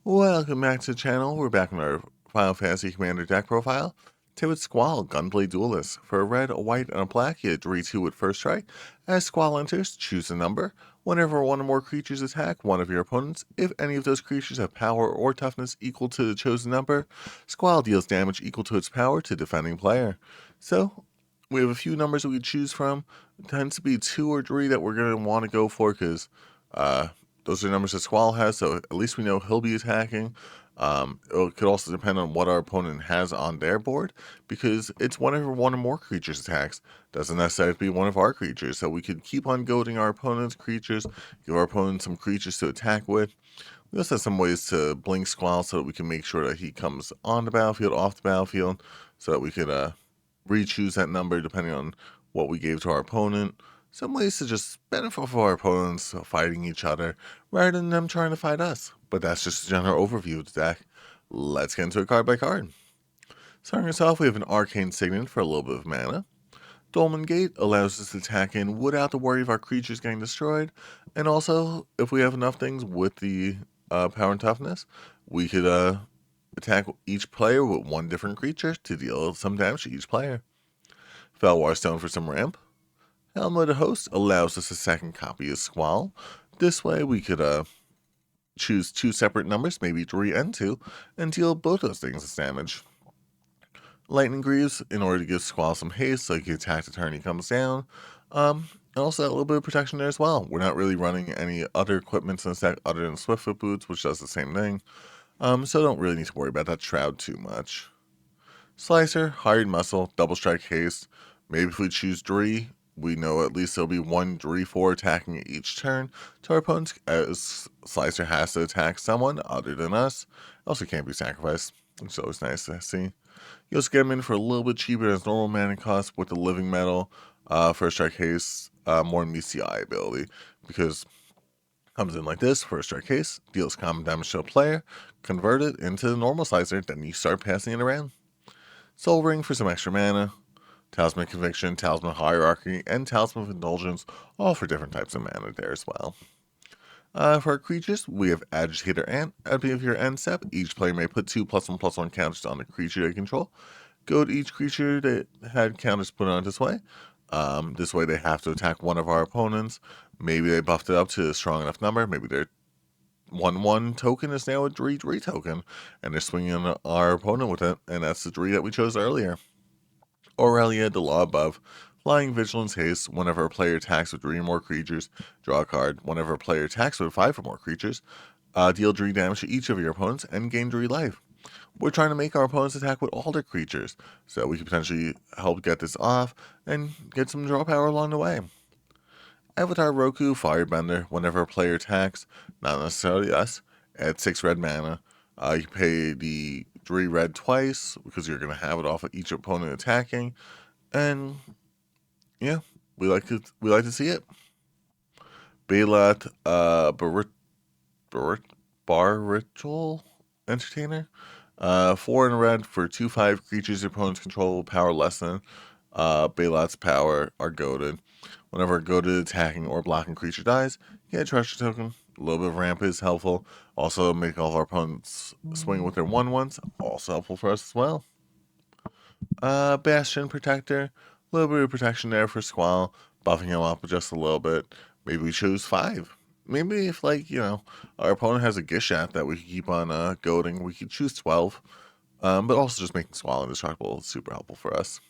Welcome back to the channel. We're back on our Final Fantasy Commander deck profile. Today with Squall, Gunblade Duelist. For a red, a white, and a black, you hit 3-2 with first strike. As Squall enters, choose a number. Whenever one or more creatures attack one of your opponents, if any of those creatures have power or toughness equal to the chosen number, Squall deals damage equal to its power to defending player. So, we have a few numbers that we choose from. It tends to be 2 or 3 that we're going to want to go for because those are numbers that Squall has, so at least we know he'll be attacking. It could also depend on what our opponent has on their board, because it's whenever one or more creatures attacks. Doesn't necessarily be one of our creatures, so we could keep on goading our opponent's creatures, give our opponent some creatures to attack with. We also have some ways to blink Squall so that we can make sure that he comes on the battlefield, off the battlefield, so that we could re-choose that number depending on what we gave to our opponent. Some ways to just benefit for our opponents fighting each other rather than them trying to fight us. But that's just a general overview of the deck. Let's get into it card by card. Starting us off, we have an Arcane Signet for a little bit of mana. Dolmen Gate allows us to attack in without the worry of our creatures getting destroyed. And also, if we have enough things with the power and toughness, we could attack each player with one different creature to deal some damage to each player. Felwar Stone for some ramp. Helmet Host allows us a second copy of Squall. This way we could choose 2 separate numbers, maybe 3 and 2, and deal both those things as damage. Lightning Greaves, in order to give Squall some haste so he can attack the turn he comes down. And also a little bit of protection there as well. We're not really running any other equipment in this deck other than Swiftfoot Boots, which does the same thing. So don't really need to worry about that Shroud too much. Slicer, Hired Muscle, Double Strike Haste. Maybe if we choose 3, we know at least there'll be 1 3-4 attacking each turn to our opponents, as Slicer has to attack someone other than us. Also can't be sacrificed, which is always nice to see. You also get him in for a little bit cheaper than his normal mana cost with the Living Metal. First Strike Haste more meets the eye ability, because comes in like this. First Strike Haste deals common damage to a player, convert it into the normal Slicer, then you start passing it around. Soul Ring for some extra mana. Talisman Conviction, Talisman Hierarchy, and Talisman of Indulgence, all for different types of mana there as well. For our creatures, we have Agitator Ant. At the beginning of your end step, each player may put 2+1/+1 counters on the creature they control. Go to each creature that had counters put on display. This way they have to attack one of our opponents. Maybe they buffed it up to a strong enough number. Maybe their 1/1 token is now a 3/3 token, and they're swinging on our opponent with it, and that's the 3 that we chose earlier. Aurelia, the Law Above. Flying Vigilance Haste. Whenever a player attacks with 3 or more creatures, draw a card. Whenever a player attacks with 5 or more creatures, deal 3 damage to each of your opponents and gain 3 life. We're trying to make our opponents attack with all their creatures, so we can potentially help get this off and get some draw power along the way. Avatar Roku, Firebender. Whenever a player attacks, not necessarily us, add 6 red mana. You pay the 3 red twice because you're going to have it off of each opponent attacking, and yeah, we like to see it. Bailat Baritul Entertainer. 4 in red for 2/5 creatures your opponents control power less than Bailat's power are goaded. Whenever a goaded attacking or blocking creature dies, you get a treasure token. A little bit of ramp is helpful. Also, make all of our opponents swing with their 1/1s. Also helpful for us as well. Bastion Protector. A little bit of protection there for Squall. Buffing him up just a little bit. Maybe we choose 5. Maybe if, our opponent has a Gishat that we can keep on goading, we could choose 12. But also just making Squall indestructible is super helpful for us.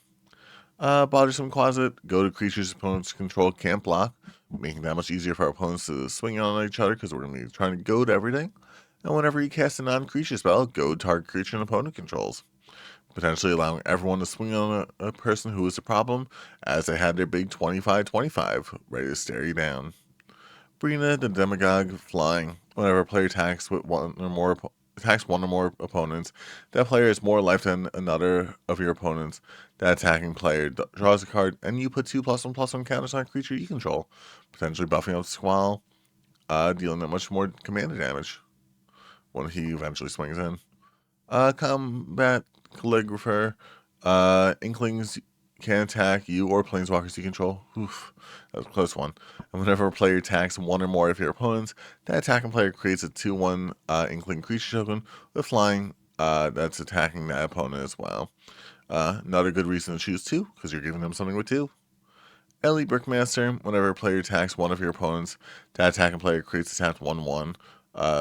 Bothersome Closet. Go to creatures opponents control can't block, making that much easier for our opponents to swing on each other because we're going to be trying to goad everything. And whenever you cast a non-creature spell, goad target creature an opponent controls, potentially allowing everyone to swing on a person who is a problem, as they had their big 25/25 ready to stare you down. Brina, the Demagogue, Flying. Whenever a player attacks one or more opponents, that player has more life than another of your opponents. That attacking player draws a card, and you put 2+1/+1 counters on a creature you control, potentially buffing up Squall, dealing that much more commander damage when he eventually swings in. Combat Calligrapher. Inklings can attack you or planeswalkers you control. Oof, that was a close one. And whenever a player attacks one or more of your opponents, that attacking player creates a 2/1 Inkling creature token with flying that's attacking that opponent as well. Another good reason to choose 2, because you're giving them something with 2. Ellie Brickmaster, whenever a player attacks one of your opponents, that attacking player creates a tapped 1/1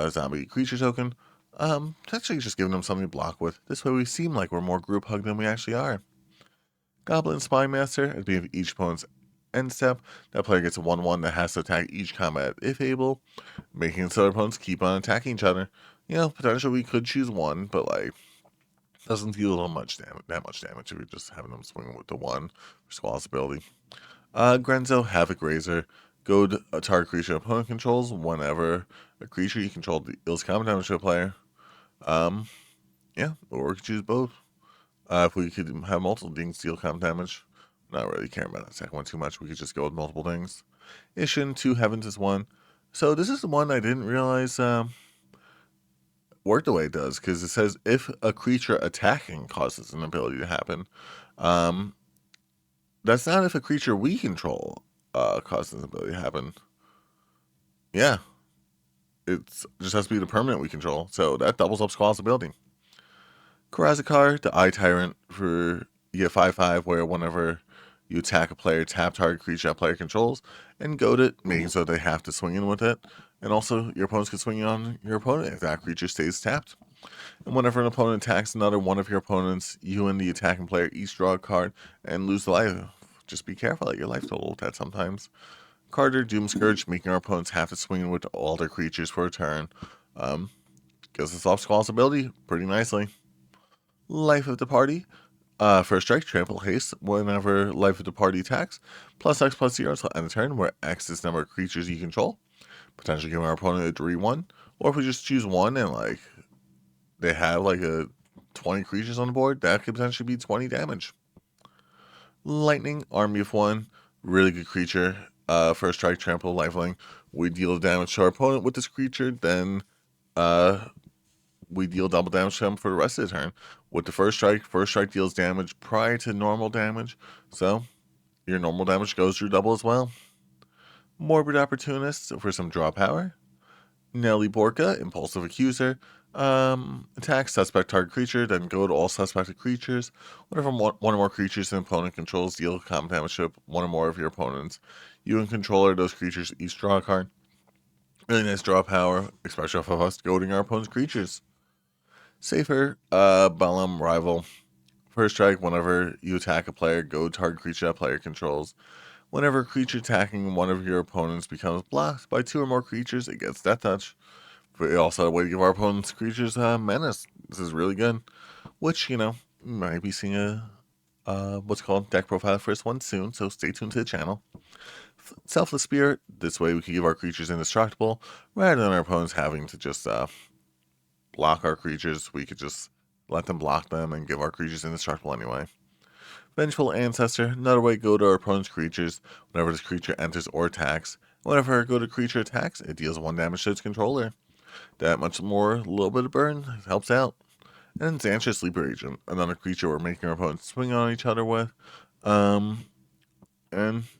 zombie creature token. Potentially just giving them something to block with. This way we seem like we're more group hug than we actually are. Goblin Spymaster, at the beginning of each opponent's end step, that player gets a 1/1 that has to attack each combat if able, making its other opponents keep on attacking each other. Potentially we could choose 1, but like, doesn't deal that much damage if you're just having them swing with the 1 for Squall's ability. Grenzo, Havoc Razor, goad a target creature opponent controls whenever a creature you control deals combat damage to a player. Or we could choose both. If we could have multiple things deal combat damage, not really caring about that second one too much. We could just go with multiple things. Ishin, 2 Heavens is 1. So this is the one I didn't realize worked the way it does, because it says if a creature attacking causes an ability to happen. That's not if a creature we control causes an ability to happen. Yeah. It just has to be the permanent we control, so that doubles up Squall's ability. Karazakar, the Eye Tyrant, for you get 5/5, where whenever you attack a player, tap target creature that player controls, and goad it, making so they have to swing in with it. And also, your opponents can swing in on your opponent if that creature stays tapped. And whenever an opponent attacks another one of your opponents, you and the attacking player each draw a card and lose the life. Just be careful at your life total with that sometimes. Carter, Doom Scourge, making our opponents have to swing in with all their creatures for a turn. Gives us off Squall's ability pretty nicely. Life of the Party. First strike, trample, haste. Whenever Life of the Party attacks, +X+0 until end of turn, where X is the number of creatures you control. Potentially giving our opponent a 3/1. Or if we just choose 1 and like they have like a 20 creatures on the board, that could potentially be 20 damage. Lightning, Army of 1, really good creature. First strike, trample, lifelink. We deal damage to our opponent with this creature, then we deal double damage to them for the rest of the turn. With the first strike deals damage prior to normal damage, so your normal damage goes through double as well. Morbid Opportunist for some draw power. Nelly Borka, Impulsive Accuser. Attack suspect target creature, then go to all suspected creatures. Whenever one or more creatures an opponent controls deal combat damage to one or more of your opponents, you and controller of those creatures each draw a card. Really nice draw power, especially off of us goading our opponent's creatures. Safer, Balam Rival. First strike, whenever you attack a player, go target creature that player controls. Whenever a creature attacking one of your opponents becomes blocked by 2 or more creatures, it gets Death Touch. But it also had a way to give our opponent's creatures menace. This is really good. Which, might be seeing a what's called deck profile first one soon, so stay tuned to the channel. Selfless Spirit, this way we can give our creatures indestructible, rather than our opponents having to just block our creatures. We could just let them block them and give our creatures indestructible anyway. Vengeful Ancestor, another way to go to our opponent's creatures whenever this creature enters or attacks. Whenever a go-to creature attacks, it deals 1 damage to its controller. That much more, a little bit of burn, helps out. And Xantra Sleeper Agent, another creature we're making our opponents swing on each other with. And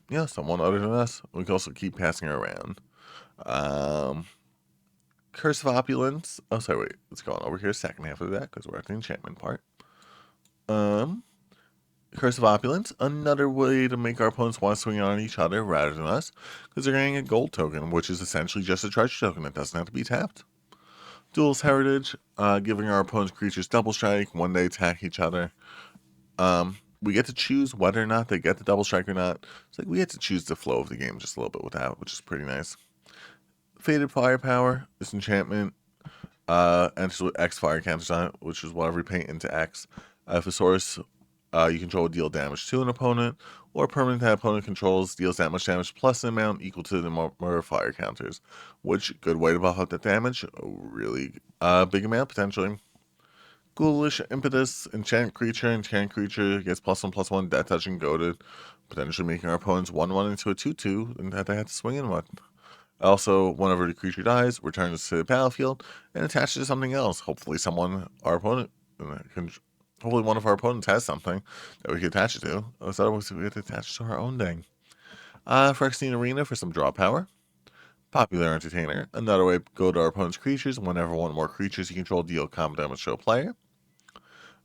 yeah, someone other than us. We can also keep passing her around. Curse of Opulence. Oh, sorry, wait. Let's go on over here, second half of that, because we're at the enchantment part. Curse of Opulence, another way to make our opponents want to swing on each other rather than us, because they're getting a gold token, which is essentially just a treasure token that doesn't have to be tapped. Duelist Heritage, giving our opponent's creatures double strike when they attack each other. We get to choose whether or not they get the double strike or not. It's like we get to choose the flow of the game just a little bit with that, which is pretty nice. Faded Firepower, this enchantment enters with X fire counters on it, which is whatever we paint into X. If a source you control will deal damage to an opponent, or a permanent that opponent controls deals that much damage plus an amount equal to the number of fire counters, which, good way to buff up that damage, a really big amount potentially. Ghoulish Impetus, enchant creature gets +1/+1 death touch and goaded, potentially making our opponents 1/1 into a 2/2 and that they have to swing in with. Also, whenever the creature dies, returns to the battlefield and attaches to something else, hopefully someone our opponent can Hopefully one of our opponents has something that we can attach it to. Otherwise we have to attach it to our own thing. Phyrexian Arena for some draw power. Popular Entertainer. Another way, go to our opponent's creatures. Whenever one or more creatures you control deal combat damage to a player.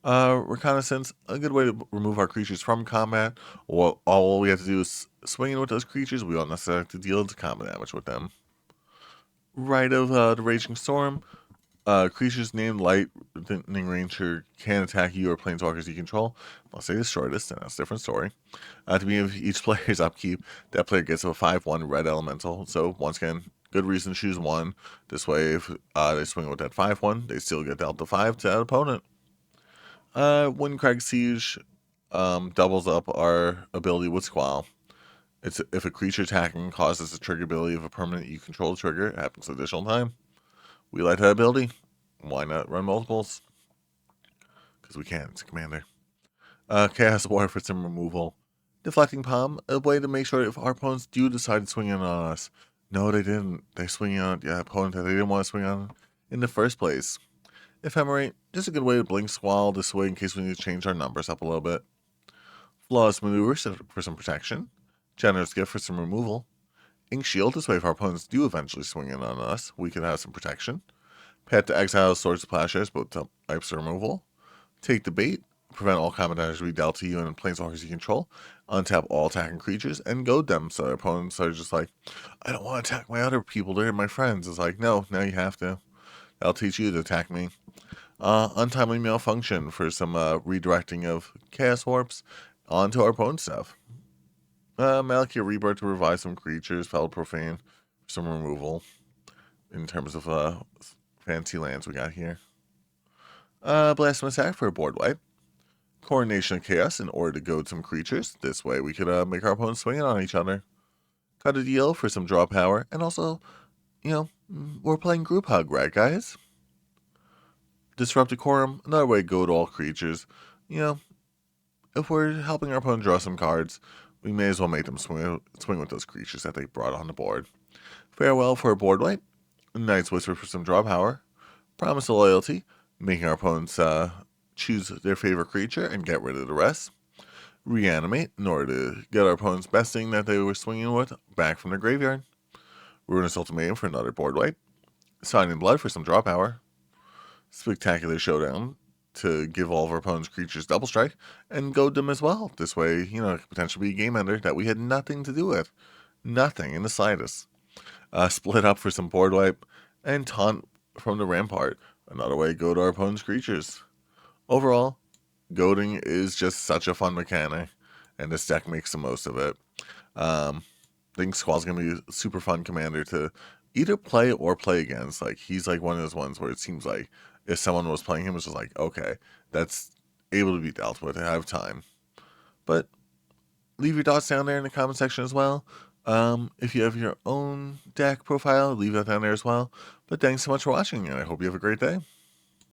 Reconnaissance, a good way to remove our creatures from combat. Well, all we have to do is swing in with those creatures. We don't necessarily have to deal combat damage with them. Rite of the Raging Storm. Creatures named Lightning Ranger can attack you or planeswalkers you control. Unless they destroy this, then that's a different story. At the beginning of each player's upkeep, that player gets a 5/1 red elemental. So, once again, good reason to choose one. This way, if they swing with that 5/1, they still get dealt the 5 to that opponent. Windcrag Siege doubles up our ability with Squall. It's if a creature attacking causes the trigger ability of a permanent you control to trigger, it happens additional time. We like that ability. Why not run multiples? Because we can. It's a commander. Chaos War for some removal. Deflecting Palm, a way to make sure if our opponents do decide to swing in on us. No, they didn't. They swing on the opponent that they didn't want to swing on in the first place. Ephemerate, just a good way to blink Squall this way in case we need to change our numbers up a little bit. Flawless Maneuvers for some protection. Generous Gift for some removal. Ink Shield, this way if our opponents do eventually swing in on us, we can have some protection. Pet to exile Swords of Plowshares, both types of removal. Take the Bait, prevent all combat damage to be dealt to you and planeswalkers you control. Untap all attacking creatures and goad them so their opponents are just like, I don't want to attack my other people, they're my friends. It's like, no, now you have to. That'll teach you to attack me. Untimely Malfunction for some redirecting of Chaos Warps onto our opponent's stuff. Malachir Rebirth to revive some creatures. Fell Profane for some removal in terms of fancy lands we got here. Blasphemous Act for a board wipe. Coronation of Chaos in order to goad some creatures. This way we could make our opponents swing on each other. Cut a deal for some draw power. And also, we're playing Group Hug, right, guys? Disrupt Decorum, another way to goad all creatures. If we're helping our opponent draw some cards, we may as well make them swing with those creatures that they brought on the board. Farewell for a board wipe. Night's Whisper for some draw power. Promise of Loyalty, making our opponents choose their favorite creature and get rid of the rest. Reanimate, in order to get our opponent's best thing that they were swinging with back from their graveyard. Ruinous Ultimatum for another board wipe. Sign in Blood for some draw power. Spectacular Showdown to give all of our opponent's creatures double strike and goad them as well. This way, it could potentially be a game ender that we had nothing to do with. Nothing in the slightest. Split Up for some board wipe, and Taunt from the Rampart. Another way to goad our opponent's creatures. Overall, goading is just such a fun mechanic, and this deck makes the most of it. I think Squall's going to be a super fun commander to either play or play against. Like, he's like one of those ones where it seems like if someone was playing him, it's just like, okay, that's able to be dealt with. I have time. But leave your thoughts down there in the comment section as well. If you have your own deck profile, leave that down there as well. But thanks so much for watching, and I hope you have a great day.